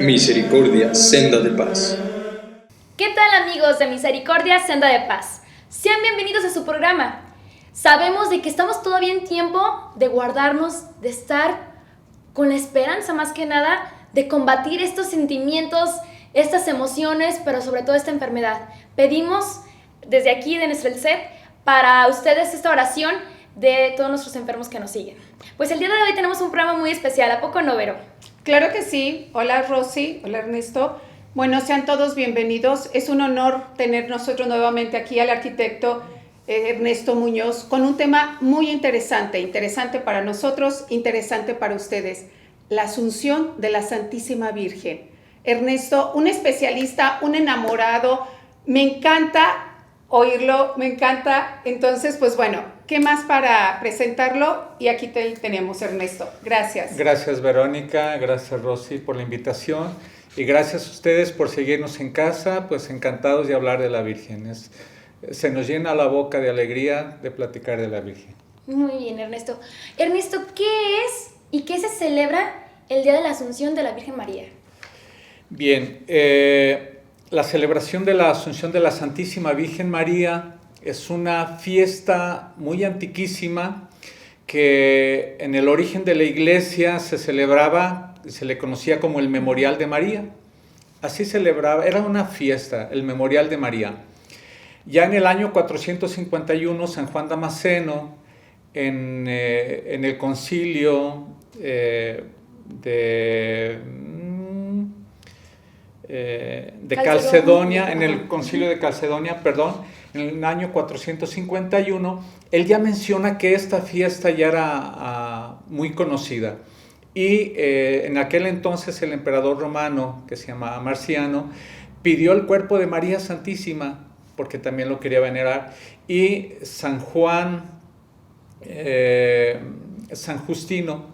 Misericordia, senda de paz. ¿Qué tal, amigos de Misericordia, senda de paz? Sean bienvenidos a su programa. Sabemos de que estamos todavía en tiempo de guardarnos, de estar con la esperanza más que nada, de combatir estos sentimientos, estas emociones, pero sobre todo esta enfermedad. Pedimos desde aquí, de nuestro set, para ustedes esta oración de todos nuestros enfermos que nos siguen. Pues el día de hoy tenemos un programa muy especial, ¿a poco no, Vero? Claro que sí. Hola, Rosy. Hola, Ernesto. Bueno, sean todos bienvenidos. Es un honor tener nosotros nuevamente aquí al arquitecto Ernesto Muñoz con un tema muy interesante para nosotros, interesante para ustedes, la Asunción de la Santísima Virgen. Ernesto, un especialista, un enamorado, me encanta oírlo, me encanta. Entonces, pues bueno, ¿qué más para presentarlo? Y aquí tenemos, Ernesto. Gracias. Gracias, Verónica. Gracias, Rosy, por la invitación. Y gracias a ustedes por seguirnos en casa, pues encantados de hablar de la Virgen. Se nos llena la boca de alegría de platicar de la Virgen. Muy bien, Ernesto. Ernesto, ¿qué es y qué se celebra el Día de la Asunción de la Virgen María? Bien, la celebración de la Asunción de la Santísima Virgen María es una fiesta muy antiquísima que en el origen de la Iglesia se celebraba, se le conocía como el Memorial de María. Así celebraba, era una fiesta, el Memorial de María. Ya en el año 451, San Juan Damasceno, en el concilio de Calcedonia, en el concilio de Calcedonia, en el año 451, él ya menciona que esta fiesta ya era muy conocida. Y en aquel entonces el emperador romano, que se llamaba Marciano, pidió el cuerpo de María Santísima, porque también lo quería venerar, y San Justino,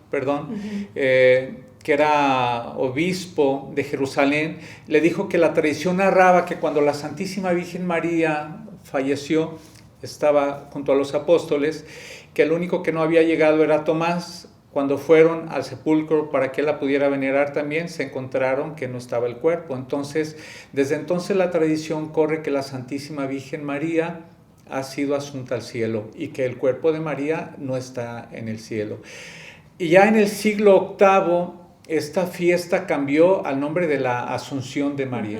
que era obispo de Jerusalén, le dijo que la tradición narraba que cuando la Santísima Virgen María falleció, estaba junto a los apóstoles, que el único que no había llegado era Tomás. Cuando fueron al sepulcro para que la pudiera venerar también, se encontraron que no estaba el cuerpo. Entonces, desde entonces la tradición corre que la Santísima Virgen María ha sido asunta al cielo y que el cuerpo de María no está en el cielo. Y ya en el siglo VIII, esta fiesta cambió al nombre de la Asunción de María.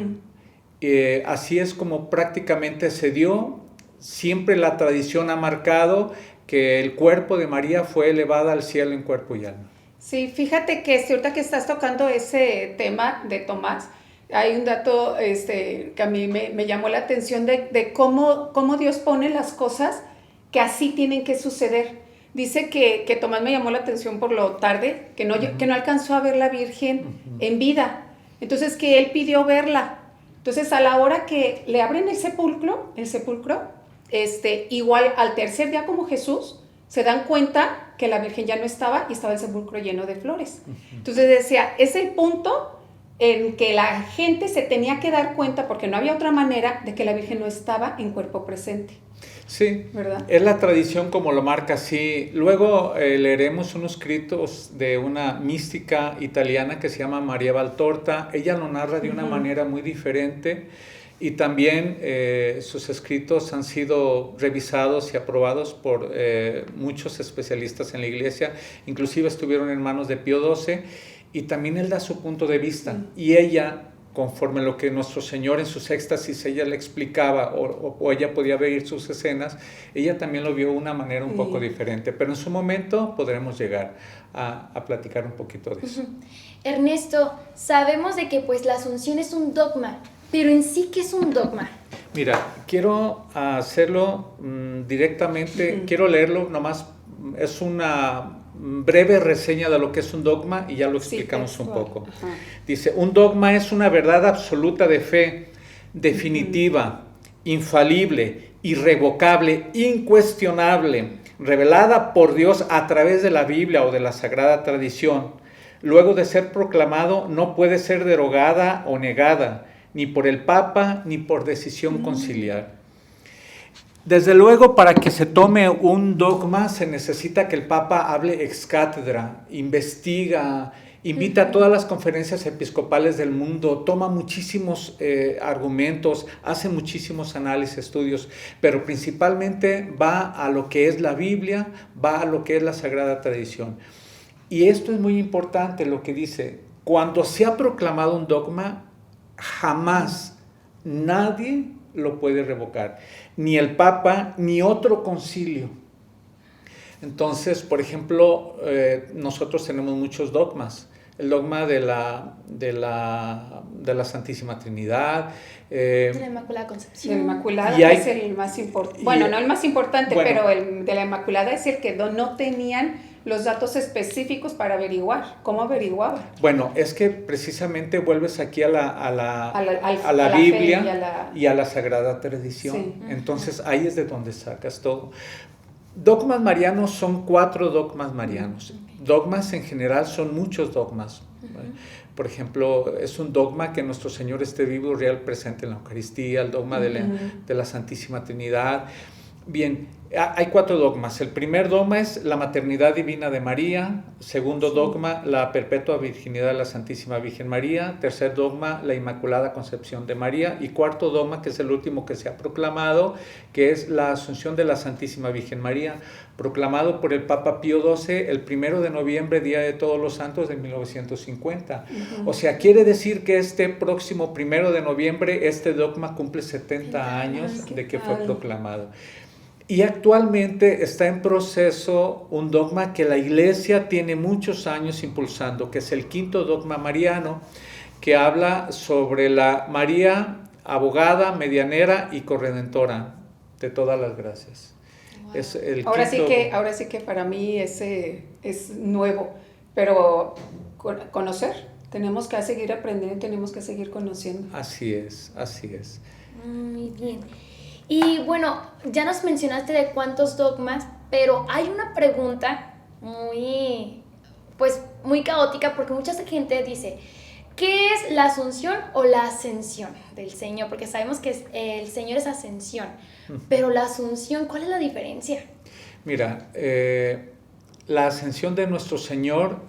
Así es como prácticamente se dio. Siempre la tradición ha marcado que el cuerpo de María fue elevada al cielo en cuerpo y alma. Sí, fíjate que ahorita que estás tocando ese tema de Tomás, hay un dato que a mí me llamó la atención de cómo Dios pone las cosas que así tienen que suceder. Dice que Tomás me llamó la atención por lo tarde, que no alcanzó a ver la Virgen en vida. Entonces que él pidió verla. Entonces a la hora que le abren el sepulcro, igual al tercer día como Jesús, se dan cuenta que la Virgen ya no estaba y estaba el sepulcro lleno de flores. Entonces decía, es el punto en que la gente se tenía que dar cuenta, porque no había otra manera, de que la Virgen no estaba en cuerpo presente. Sí, ¿verdad? Es la tradición como lo marca así. Luego leeremos unos escritos de una mística italiana que se llama María Valtorta. Ella lo narra de una manera muy diferente y también sus escritos han sido revisados y aprobados por muchos especialistas en la Iglesia. Inclusive estuvieron en manos de Pío XII y también él da su punto de vista. Y ella, conforme lo que nuestro Señor en sus éxtasis ella le explicaba o ella podía ver sus escenas, ella también lo vio de una manera un poco diferente, pero en su momento podremos llegar a platicar un poquito de eso. Ernesto, sabemos de que pues la Asunción es un dogma, pero en sí, ¿qué es un dogma? Mira, quiero hacerlo directamente, quiero leerlo nomás, es una breve reseña de lo que es un dogma y ya lo explicamos un poco. Dice, un dogma es una verdad absoluta de fe, definitiva, infalible, irrevocable, incuestionable, revelada por Dios a través de la Biblia o de la Sagrada Tradición. Luego de ser proclamado, no puede ser derogada o negada, ni por el Papa, ni por decisión conciliar. Desde luego, para que se tome un dogma se necesita que el Papa hable ex cátedra, investiga invita a todas las conferencias episcopales del mundo, toma muchísimos argumentos, hace muchísimos análisis, estudios, pero principalmente va a lo que es la Biblia, va a lo que es la Sagrada Tradición. Y esto es muy importante lo que dice: cuando se ha proclamado un dogma, jamás nadie lo puede revocar, ni el Papa, ni otro concilio. Entonces, por ejemplo, nosotros tenemos muchos dogmas. El dogma de la Santísima Trinidad. De la Inmaculada Concepción. La Inmaculada es el más importante. Bueno, no el más importante, bueno, pero el de la Inmaculada es el que no tenían los datos específicos para averiguar. ¿Cómo averiguaban? Bueno, es que precisamente vuelves aquí a la fe Biblia y a la Sagrada Tradición. Sí. Entonces ahí es de donde sacas todo. Dogmas marianos son 4 dogmas marianos. Dogmas en general son muchos dogmas. Por ejemplo, es un dogma que nuestro Señor esté vivo, real, presente en la Eucaristía, el dogma de la Santísima Trinidad. Bien, hay 4 dogmas. El primer dogma es la maternidad divina de María. Segundo dogma, la perpetua virginidad de la Santísima Virgen María. Tercer dogma, la Inmaculada Concepción de María. Y cuarto dogma, que es el último que se ha proclamado, que es la Asunción de la Santísima Virgen María, proclamado por el Papa Pío XII el 1 de noviembre, Día de Todos los Santos de 1950. O sea, quiere decir que este próximo 1 de noviembre este dogma cumple 70 años de que fue proclamado. Y actualmente está en proceso un dogma que la Iglesia tiene muchos años impulsando, que es el quinto dogma mariano, que habla sobre la María abogada, medianera y corredentora de todas las gracias. Wow. Es el Ahora quinto... sí que para mí ese es nuevo, pero conocer, tenemos que seguir aprendiendo, tenemos que seguir conociendo. Así es, así es. Muy bien. Y bueno, ya nos mencionaste de cuántos dogmas, pero hay una pregunta muy caótica, porque mucha gente dice: ¿qué es la Asunción o la Ascensión del Señor? Porque sabemos que el Señor es Ascensión, pero la Asunción, ¿cuál es la diferencia? Mira, la ascensión de nuestro Señor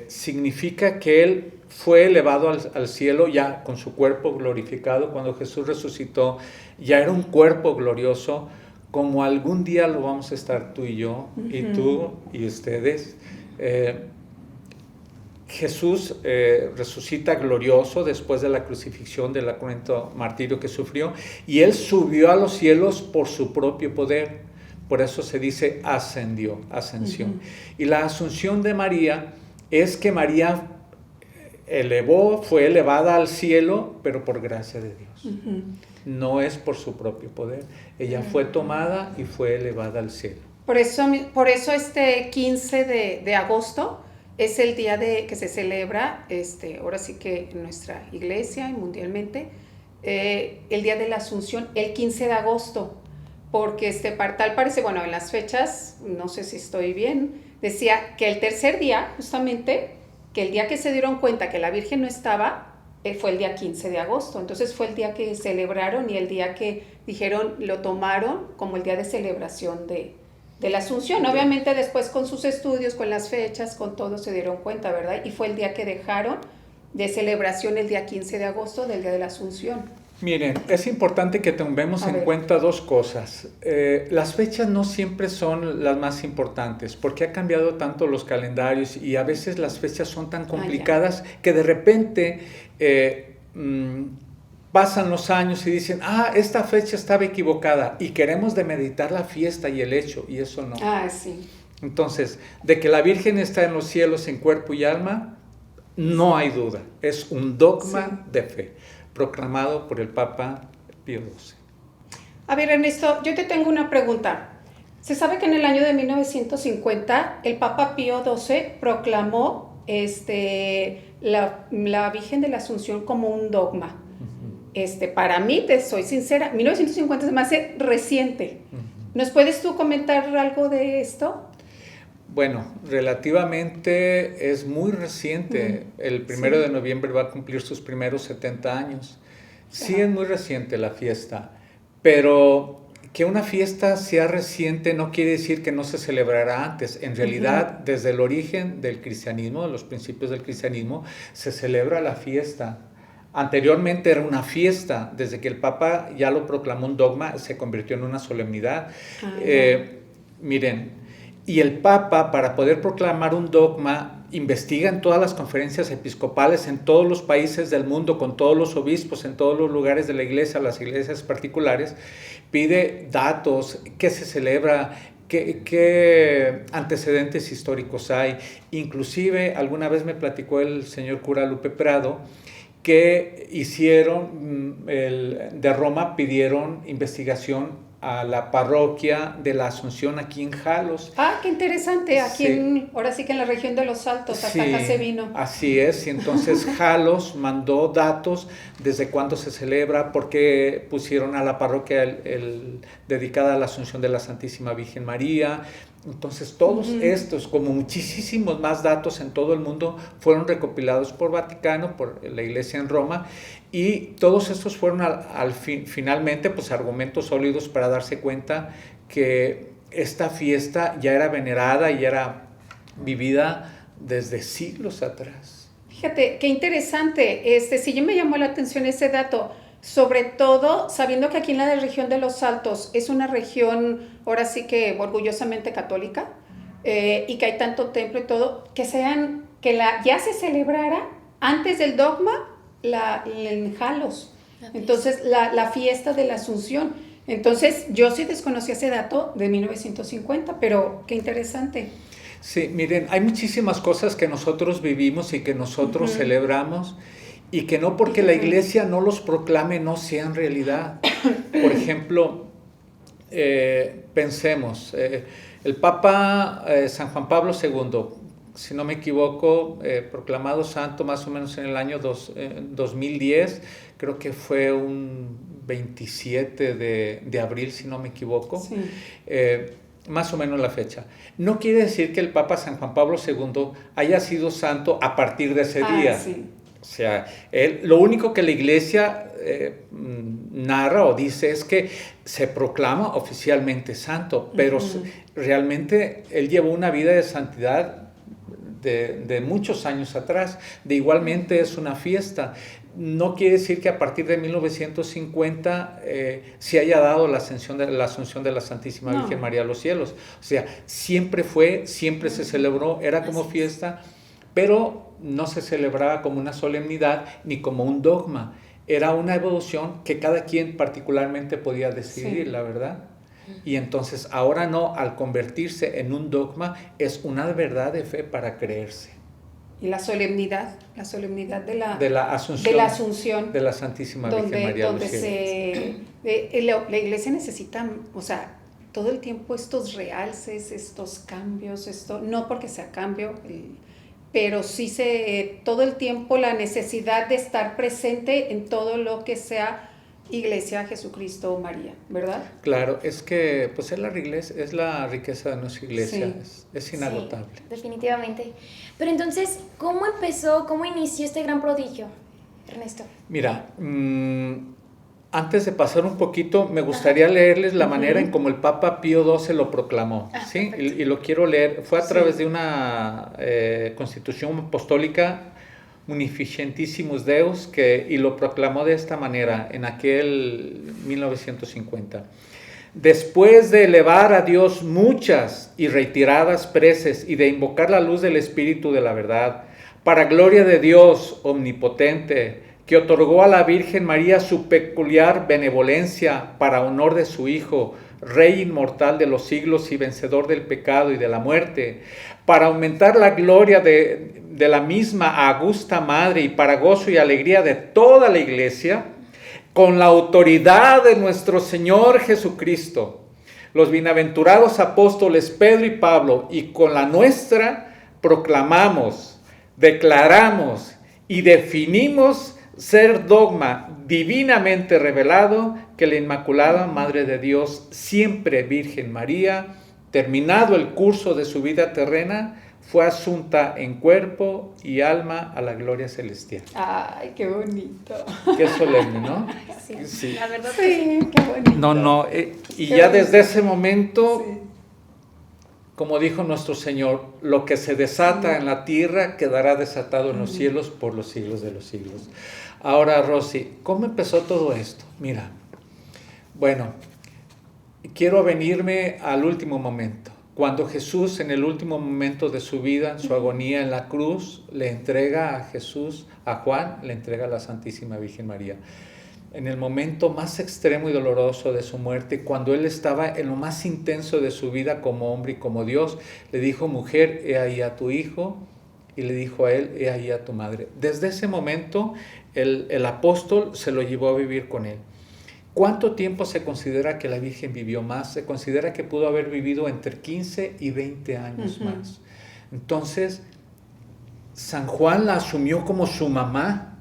significa que Él fue elevado al cielo ya con su cuerpo glorificado. Cuando Jesús resucitó, ya era un cuerpo glorioso, como algún día lo vamos a estar tú y yo, y tú y ustedes. Jesús resucita glorioso después de la crucifixión, del cruento martirio que sufrió, y Él subió a los cielos por su propio poder. Por eso se dice ascendió, ascensión. Y la asunción de María es que María fue elevada al cielo, pero por gracia de Dios. No es por su propio poder. Ella fue tomada y fue elevada al cielo. Por eso este 15 de agosto es el día que se celebra, ahora sí que en nuestra iglesia y mundialmente, el día de la Asunción, el 15 de agosto. Porque tal parece, bueno, en las fechas, no sé si estoy bien, decía que el tercer día, justamente, que el día que se dieron cuenta que la Virgen no estaba, fue el día 15 de agosto. Entonces fue el día que celebraron y el día que dijeron, lo tomaron como el día de celebración de la Asunción. Obviamente después con sus estudios, con las fechas, con todo se dieron cuenta, ¿verdad? Y fue el día que dejaron de celebración el día 15 de agosto del día de la Asunción. Miren, es importante que tomemos en cuenta 2 cosas. Las fechas no siempre son las más importantes, porque ha cambiado tanto los calendarios y a veces las fechas son tan complicadas que de repente pasan los años y dicen, esta fecha estaba equivocada, y queremos demeritar la fiesta y el hecho, y eso no. Sí. Entonces, de que la Virgen está en los cielos en cuerpo y alma, no hay duda. Es un dogma de fe, proclamado por el Papa Pío XII. A ver, Ernesto, yo te tengo una pregunta. Se sabe que en el año de 1950 el Papa Pío XII proclamó la Virgen de la Asunción como un dogma. Para mí, te soy sincera, 1950 se me hace reciente. ¿Nos puedes tú comentar algo de esto? Bueno, relativamente es muy reciente. El 1 de noviembre va a cumplir sus primeros 70 años. Sí, es muy reciente la fiesta, pero Que una fiesta sea reciente no quiere decir que no se celebrará antes. En realidad, desde el origen del cristianismo, de los principios del cristianismo, se celebra la fiesta. Anteriormente era una fiesta, desde que el Papa ya lo proclamó un dogma, se convirtió en una solemnidad. Miren, y el Papa, para poder proclamar un dogma, investiga en todas las conferencias episcopales, en todos los países del mundo, con todos los obispos, en todos los lugares de la iglesia, las iglesias particulares, pide datos, qué se celebra, qué antecedentes históricos hay. Inclusive, alguna vez me platicó el señor cura Lupe Prado, que hicieron, de Roma pidieron investigación a la parroquia de la Asunción aquí en Jalos. Ah, qué interesante, aquí ahora sí que en la región de los Altos, hasta acá se vino. Así es, y entonces Jalos mandó datos desde cuándo se celebra, por qué pusieron a la parroquia dedicada a la Asunción de la Santísima Virgen María. Entonces todos estos, como muchísimos más datos en todo el mundo, fueron recopilados por Vaticano, por la Iglesia en Roma, y todos estos fueron finalmente pues argumentos sólidos para darse cuenta que esta fiesta ya era venerada y era vivida desde siglos atrás. Fíjate, qué interesante, sí me llamó la atención ese dato. Sobre todo, sabiendo que aquí en la región de los Altos es una región, ahora sí que orgullosamente católica, y que hay tanto templo y todo, que ya se celebrara antes del dogma en Jalos. Entonces, la fiesta de la Asunción. Entonces, yo sí desconocía ese dato de 1950, pero qué interesante. Sí, miren, hay muchísimas cosas que nosotros vivimos y que nosotros celebramos, y que no porque la iglesia no los proclame no sean realidad. Por ejemplo, pensemos, el Papa San Juan Pablo II, si no me equivoco, proclamado santo más o menos en el año 2010, creo que fue un 27 de abril, si no me equivoco, sí. Más o menos la fecha. No quiere decir que el Papa San Juan Pablo II haya sido santo a partir de ese día. Sí. O sea, lo único que la iglesia narra o dice es que se proclama oficialmente santo, pero realmente él llevó una vida de santidad de muchos años atrás. Igualmente es una fiesta. No quiere decir que a partir de 1950 se haya dado la Asunción de la Santísima Virgen María a los cielos. O sea, siempre se celebró, era como fiesta, pero no se celebraba como una solemnidad ni como un dogma. Era una evolución que cada quien particularmente podía decidir, la verdad. Y entonces ahora no, al convertirse en un dogma, es una verdad de fe para creerse. Y la solemnidad de la Asunción de la Santísima Virgen María. La iglesia necesita, o sea, todo el tiempo estos realces, estos cambios, no porque sea cambio, pero sí todo el tiempo la necesidad de estar presente en todo lo que sea Iglesia, Jesucristo, María, ¿verdad? Claro, es que pues es la riqueza de nuestra iglesia, es inagotable. Sí, definitivamente. Pero entonces, ¿cómo inició este gran prodigio, Ernesto? Mira, antes de pasar un poquito, me gustaría leerles la manera en cómo el Papa Pío XII lo proclamó, ¿sí? Y lo quiero leer. Fue a través de una constitución apostólica, Munificentissimus Deus, y lo proclamó de esta manera en aquel 1950. Después de elevar a Dios muchas y reiteradas preces y de invocar la luz del Espíritu de la verdad, para gloria de Dios omnipotente, que otorgó a la Virgen María su peculiar benevolencia para honor de su Hijo, Rey inmortal de los siglos y vencedor del pecado y de la muerte, para aumentar la gloria de la misma augusta Madre y para gozo y alegría de toda la Iglesia, con la autoridad de nuestro Señor Jesucristo, los bienaventurados apóstoles Pedro y Pablo, y con la nuestra proclamamos, declaramos y definimos ser dogma divinamente revelado que la Inmaculada Madre de Dios, siempre Virgen María, terminado el curso de su vida terrena, fue asunta en cuerpo y alma a la gloria celestial. Ay, qué bonito. Qué solemne, ¿no? Sí, Sí. la verdad que Sí, qué bonito. No, y Qué ya bonito. desde ese momento, Sí. como dijo nuestro Señor, lo que se desata en la tierra quedará desatado en los cielos por los siglos de los siglos. Ahora, Rosy, ¿cómo empezó todo esto? Mira, bueno, quiero venirme al último momento. Cuando Jesús, en el último momento de su vida, en su agonía en la cruz, le entrega a Jesús, a Juan, le entrega a la Santísima Virgen María. En el momento más extremo y doloroso de su muerte, cuando él estaba en lo más intenso de su vida como hombre y como Dios, le dijo: mujer, he ahí a tu hijo, y le dijo a él: he ahí a tu madre. Desde ese momento, el apóstol se lo llevó a vivir con él. ¿Cuánto tiempo se considera que la Virgen vivió más? Se considera que pudo haber vivido entre 15 y 20 años más. Entonces, San Juan la asumió como su mamá,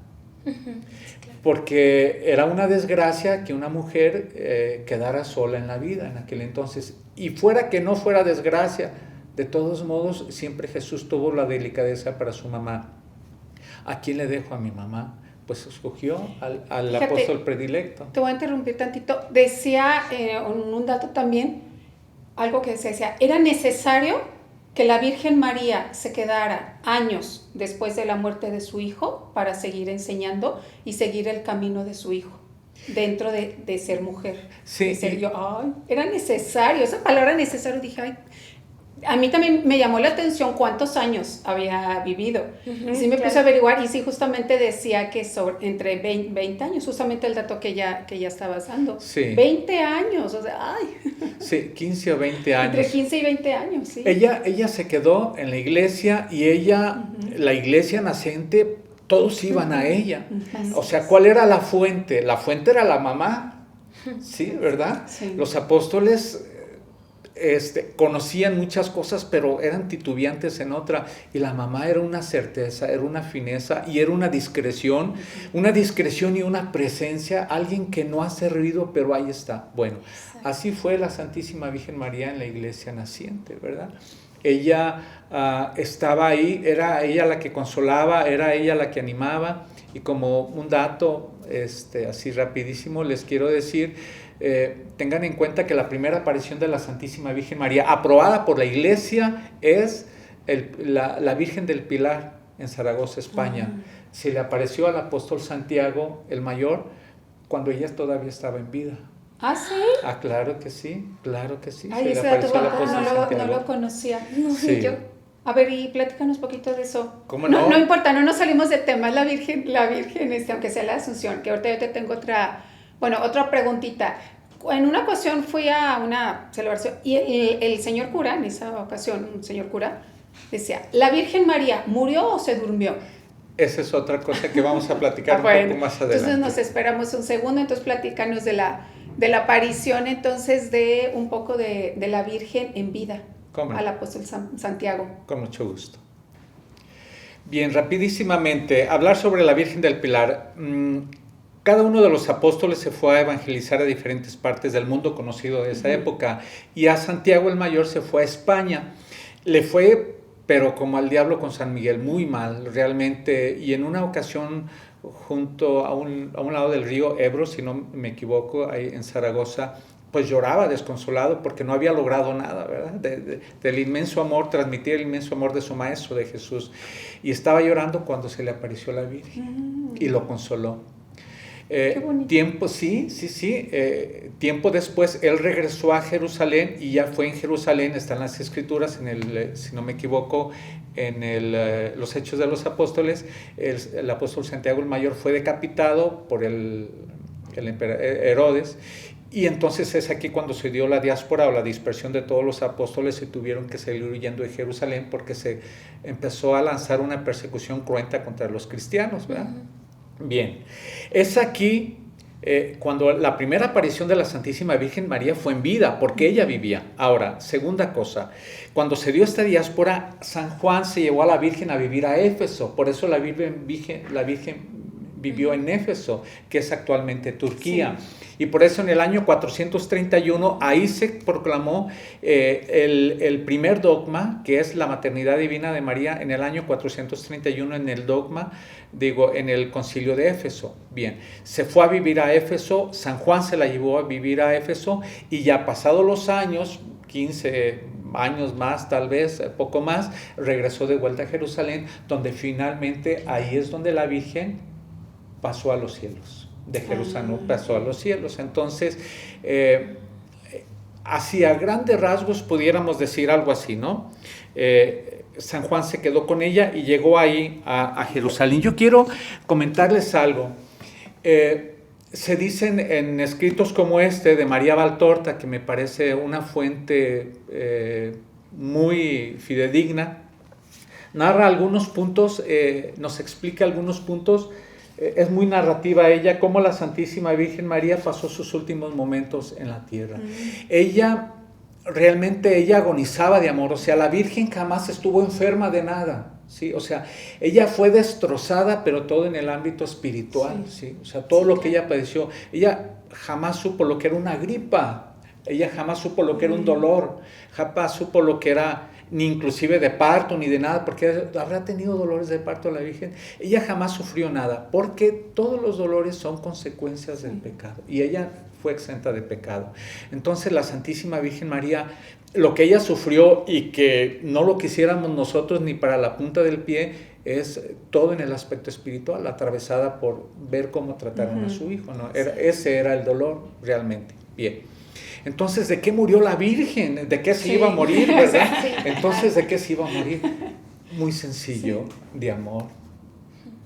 porque era una desgracia que una mujer quedara sola en la vida en aquel entonces. Y fuera que no fuera desgracia, de todos modos, siempre Jesús tuvo la delicadeza para su mamá. ¿A quién le dejo a mi mamá? Pues escogió al Fíjate, apóstol predilecto. Te voy a interrumpir tantito. Decía un dato también, algo que decía, era necesario que la Virgen María se quedara años después de la muerte de su hijo para seguir enseñando y seguir el camino de su hijo, dentro de ser mujer. Sí, de ser era necesario, esa palabra necesario, dije, ay, a mí también me llamó la atención cuántos años había vivido. Y sí me puse a averiguar y sí justamente decía que entre 20 años, justamente el dato que ella estabas dando. Sí. 20 años, o sea, ay. Sí, 15 o 20 años. Entre 15 y 20 años, sí. Ella se quedó en la iglesia y la iglesia naciente, todos iban a ella. O sea, ¿cuál era la fuente? La fuente era la mamá, ¿sí? ¿Verdad? Sí. Los apóstoles conocían muchas cosas, pero eran titubeantes en otra, y la mamá era una certeza, era una fineza y era una discreción y una presencia, alguien que no hace ruido, pero ahí está. Bueno, así fue la Santísima Virgen María en la iglesia naciente, ¿verdad? Ella estaba ahí, era ella la que consolaba, era ella la que animaba. Y como un dato así rapidísimo les quiero decir, tengan en cuenta que la primera aparición de la Santísima Virgen María, aprobada por la Iglesia, es la Virgen del Pilar en Zaragoza, España. Se le apareció al apóstol Santiago, el mayor, cuando ella todavía estaba en vida. ¿Ah, sí? Ah, claro que sí, claro que sí. Ay, Se ese le dato apareció al apóstol no Santiago. lo conocía. Sí. A ver, y platícanos un poquito de eso. ¿Cómo no? No importa, no nos salimos del tema. La Virgen, aunque sea la Asunción, que ahorita yo te tengo otra preguntita. En una ocasión fui a una celebración y el señor cura, en esa ocasión, un señor cura, decía, ¿la Virgen María murió o se durmió? Esa es otra cosa que vamos a platicar un poco más adelante. Entonces nos esperamos un segundo, entonces platícanos de la aparición entonces de un poco de la Virgen en vida. ¿Cómo? Al apóstol Santiago. Con mucho gusto. Bien, rapidísimamente, hablar sobre la Virgen del Pilar. Cada uno de los apóstoles se fue a evangelizar a diferentes partes del mundo conocido de esa época, y a Santiago el Mayor se fue a España. Le fue, pero como al diablo con San Miguel, muy mal realmente, y en una ocasión junto a un lado del río Ebro, si no me equivoco, ahí en Zaragoza, pues lloraba desconsolado porque no había logrado nada, ¿verdad? Del inmenso amor, transmitir el inmenso amor de su maestro, de Jesús. Y estaba llorando cuando se le apareció la Virgen y lo consoló. Qué bonito. Tiempo después él regresó a Jerusalén y ya fue en Jerusalén, están las escrituras, si no me equivoco, en los Hechos de los Apóstoles, el apóstol Santiago el Mayor fue decapitado por el emperador Herodes. Y entonces es aquí cuando se dio la diáspora o la dispersión de todos los apóstoles, y tuvieron que salir huyendo de Jerusalén porque se empezó a lanzar una persecución cruenta contra los cristianos, ¿verdad? Bien, es aquí cuando la primera aparición de la Santísima Virgen María fue en vida, porque ella vivía. Ahora, segunda cosa, cuando se dio esta diáspora, San Juan se llevó a la Virgen a vivir a Éfeso, por eso la Virgen vivió en Éfeso, que es actualmente Turquía. Sí. Y por eso en el año 431 ahí se proclamó el primer dogma, que es la maternidad divina de María, en el año 431 en el dogma, en el concilio de Éfeso. Bien, se fue a vivir a Éfeso, San Juan se la llevó a vivir a Éfeso, y ya pasados los años, 15 años más, tal vez, poco más, regresó de vuelta a Jerusalén, donde finalmente ahí es donde la Virgen pasó a los cielos. De Jerusalén pasó a los cielos. Entonces, hacia grandes rasgos pudiéramos decir algo así, ¿no? San Juan se quedó con ella y llegó ahí a Jerusalén. Yo quiero comentarles algo. Se dicen en escritos como este de María Valtorta, que me parece una fuente muy fidedigna, narra algunos puntos, nos explica algunos puntos, es muy narrativa ella, cómo la Santísima Virgen María pasó sus últimos momentos en la tierra. Ella agonizaba de amor, o sea, la Virgen jamás estuvo enferma de nada. ¿Sí? O sea, ella fue destrozada, pero todo en el ámbito espiritual, ¿sí? O sea, todo lo que ella padeció, ella jamás supo lo que era una gripa, ella jamás supo lo que era un dolor, jamás supo lo que era ni inclusive de parto, ni de nada, porque habrá tenido dolores de parto la Virgen. Ella jamás sufrió nada, porque todos los dolores son consecuencias del pecado, y ella fue exenta de pecado. Entonces la Santísima Virgen María, lo que ella sufrió y que no lo quisiéramos nosotros ni para la punta del pie, es todo en el aspecto espiritual, atravesada por ver cómo trataron a su hijo, ¿no? Ese era el dolor realmente. Bien. Entonces, ¿de qué murió la Virgen? ¿De qué se iba a morir, verdad? Entonces, ¿de qué se iba a morir? Muy sencillo, de amor.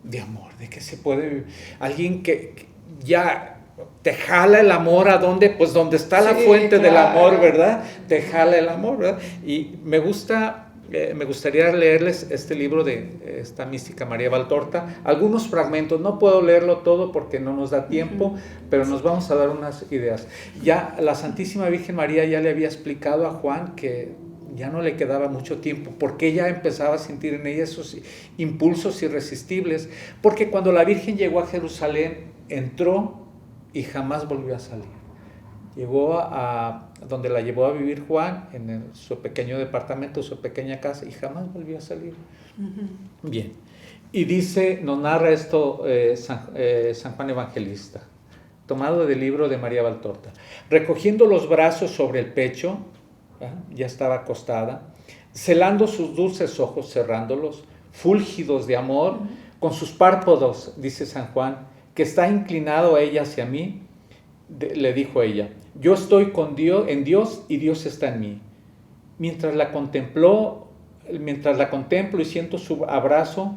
De amor, de que se puede vivir. Alguien que ya te jala el amor a dónde, pues donde está la fuente del amor, ¿verdad? Te jala el amor, ¿verdad? Y me gustaría leerles este libro de esta mística María Valtorta, algunos fragmentos, no puedo leerlo todo porque no nos da tiempo, pero nos vamos a dar unas ideas. Ya la Santísima Virgen María ya le había explicado a Juan que ya no le quedaba mucho tiempo, porque ella empezaba a sentir en ella esos impulsos irresistibles, porque cuando la Virgen llegó a Jerusalén, entró y jamás volvió a salir. Llegó a donde la llevó a vivir Juan, en su pequeño departamento, su pequeña casa, y jamás volvió a salir. Bien. Y dice, nos narra esto San Juan Evangelista, tomado del libro de María Valtorta. Recogiendo los brazos sobre el pecho, ya estaba acostada, celando sus dulces ojos, cerrándolos, fúlgidos de amor, con sus párpados, dice San Juan, que está inclinado a ella hacia mí, le dijo ella, yo estoy con Dios, en Dios, y Dios está en mí. Mientras la contemplo y siento su abrazo,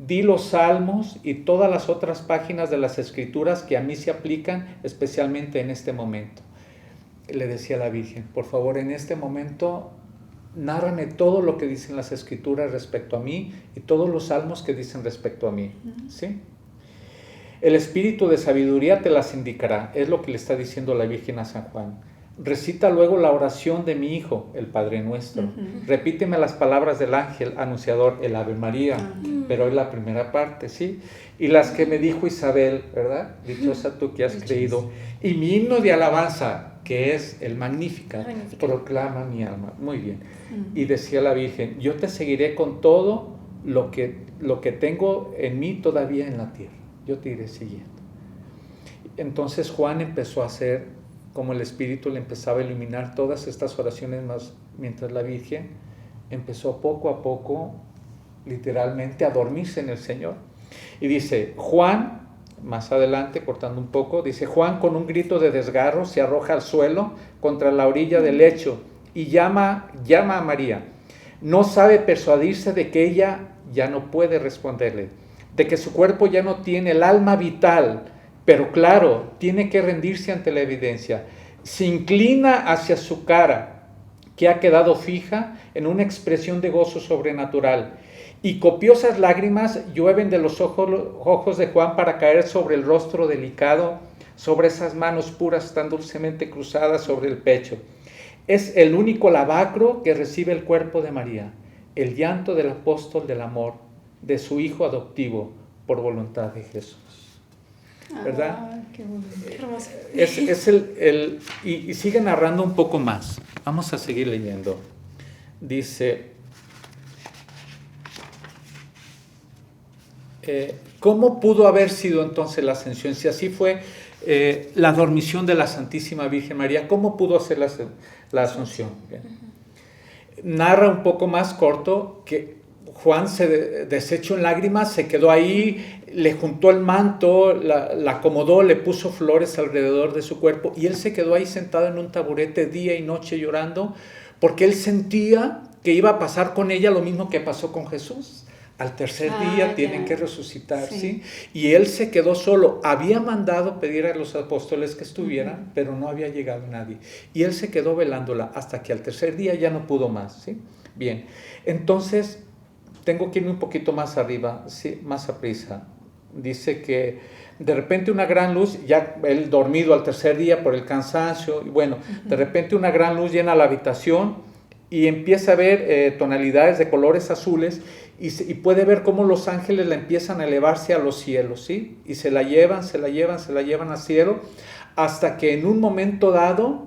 di los salmos y todas las otras páginas de las Escrituras que a mí se aplican, especialmente en este momento. Le decía a la Virgen, por favor, en este momento, nárrame todo lo que dicen las Escrituras respecto a mí y todos los salmos que dicen respecto a mí. ¿Sí? El espíritu de sabiduría te las indicará, es lo que le está diciendo la Virgen a San Juan. Recita luego la oración de mi Hijo, el Padre Nuestro. Repíteme las palabras del ángel anunciador, el Ave María, pero es la primera parte, ¿sí? Y las que me dijo Isabel, ¿verdad? Dichosa tú que has creído. Y mi himno de alabanza, que es el Magnificat, proclama mi alma. Muy bien. Y decía la Virgen, yo te seguiré con todo lo que tengo en mí todavía en la tierra. Yo te iré siguiendo. Entonces Juan empezó a hacer como el Espíritu le empezaba a iluminar todas estas oraciones más, mientras la Virgen empezó poco a poco, literalmente, a dormirse en el Señor. Y dice, Juan, más adelante, cortando un poco, dice, Juan con un grito de desgarro se arroja al suelo contra la orilla del lecho y llama a María. No sabe persuadirse de que ella ya no puede responderle, de que su cuerpo ya no tiene el alma vital, pero claro, tiene que rendirse ante la evidencia. Se inclina hacia su cara, que ha quedado fija en una expresión de gozo sobrenatural, y copiosas lágrimas llueven de los ojos de Juan para caer sobre el rostro delicado, sobre esas manos puras tan dulcemente cruzadas sobre el pecho. Es el único lavacro que recibe el cuerpo de María, el llanto del apóstol del amor, de su hijo adoptivo, por voluntad de Jesús. ¿verdad? Ah, qué bonito. Qué hermoso. Y sigue narrando un poco más. Vamos a seguir leyendo. Dice, ¿cómo pudo haber sido entonces la ascensión? Si así fue la dormición de la Santísima Virgen María, ¿cómo pudo hacer la asunción? Bien. Narra un poco más corto que Juan se desechó en lágrimas, se quedó ahí, le juntó el manto, la acomodó, le puso flores alrededor de su cuerpo y él se quedó ahí sentado en un taburete día y noche llorando porque él sentía que iba a pasar con ella lo mismo que pasó con Jesús. Al tercer día tienen que resucitar, ¿sí? Y él se quedó solo. Había mandado pedir a los apóstoles que estuvieran, pero no había llegado nadie. Y él se quedó velándola hasta que al tercer día ya no pudo más, ¿sí? Bien, entonces tengo que irme un poquito más arriba, ¿sí? Más a prisa. Dice que de repente una gran luz, ya él dormido al tercer día por el cansancio, y bueno, de repente una gran luz llena la habitación y empieza a ver tonalidades de colores azules y puede ver cómo los ángeles la empiezan a elevarse a los cielos, ¿sí? Y se la llevan al cielo, hasta que en un momento dado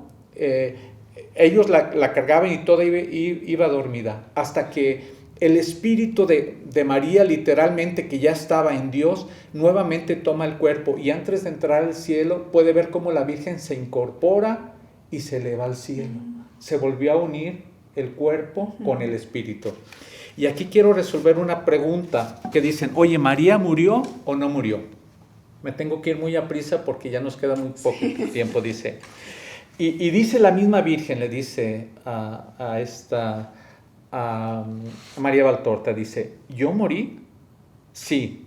ellos la cargaban y toda iba dormida, hasta que el espíritu de María, literalmente, que ya estaba en Dios, nuevamente toma el cuerpo y antes de entrar al cielo puede ver cómo la Virgen se incorpora y se eleva al cielo. Se volvió a unir el cuerpo con el espíritu. Y aquí quiero resolver una pregunta que dicen, oye, ¿María murió o no murió? Me tengo que ir muy a prisa porque ya nos queda muy poco tiempo, dice. Y dice la misma Virgen, le dice a María Valtorta, dice, ¿yo morí? Sí.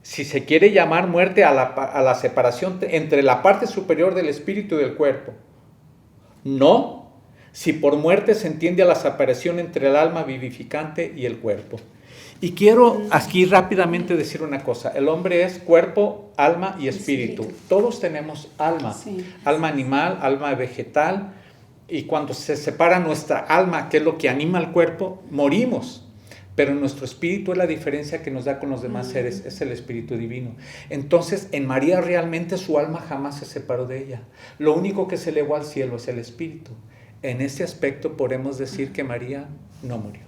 Si se quiere llamar muerte a la separación entre la parte superior del espíritu y del cuerpo. No. Si por muerte se entiende a la separación entre el alma vivificante y el cuerpo. Y quiero aquí rápidamente decir una cosa. El hombre es cuerpo, alma y espíritu. Todos tenemos alma. Sí. Alma animal, alma vegetal. Y cuando se separa nuestra alma, que es lo que anima al cuerpo, morimos. Pero nuestro espíritu es la diferencia que nos da con los demás seres. Es el espíritu divino. Entonces, en María realmente su alma jamás se separó de ella. Lo único que se elevó al cielo es el espíritu. En ese aspecto podemos decir que María no murió.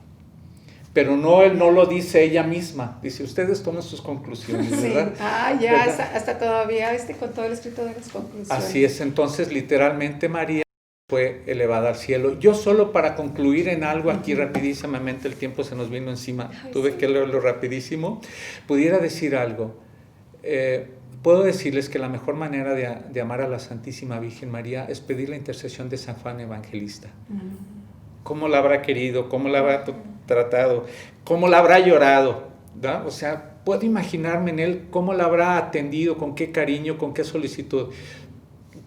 Pero no lo dice ella misma. Dice, ustedes tomen sus conclusiones, ¿verdad? Sí. Ya, hasta todavía con todo el escrito de las conclusiones. Así es, entonces literalmente María fue elevada al cielo. Yo solo para concluir en algo aquí rapidísimamente, el tiempo se nos vino encima, tuve que leerlo rapidísimo, pudiera decir algo. Puedo decirles que la mejor manera de amar a la Santísima Virgen María es pedir la intercesión de San Juan Evangelista. ¿Cómo la habrá querido? ¿Cómo la habrá tratado? ¿Cómo la habrá llorado? ¿verdad? O sea, puedo imaginarme en él cómo la habrá atendido, con qué cariño, con qué solicitud.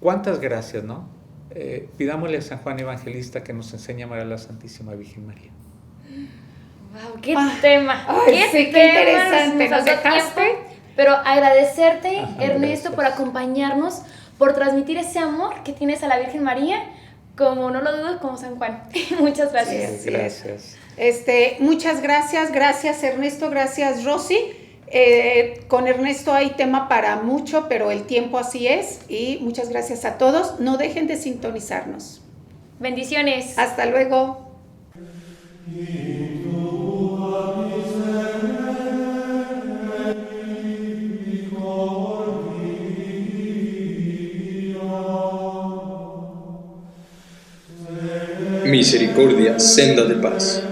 ¿Cuántas gracias, no? Pidámosle a San Juan Evangelista que nos enseñe a amar a la Santísima Virgen María. Wow, qué tema. Qué interesante. ¿Nos dejaste? Pero agradecerte, Ernesto, por acompañarnos, por transmitir ese amor que tienes a la Virgen María, como no lo dudo, como San Juan. Muchas gracias. Sí, gracias. Muchas gracias. Gracias, Ernesto. Gracias, Rosy. Con Ernesto hay tema para mucho, pero el tiempo así es. Y muchas gracias a todos. No dejen de sintonizarnos. Bendiciones. Hasta luego. Misericordia, senda de paz.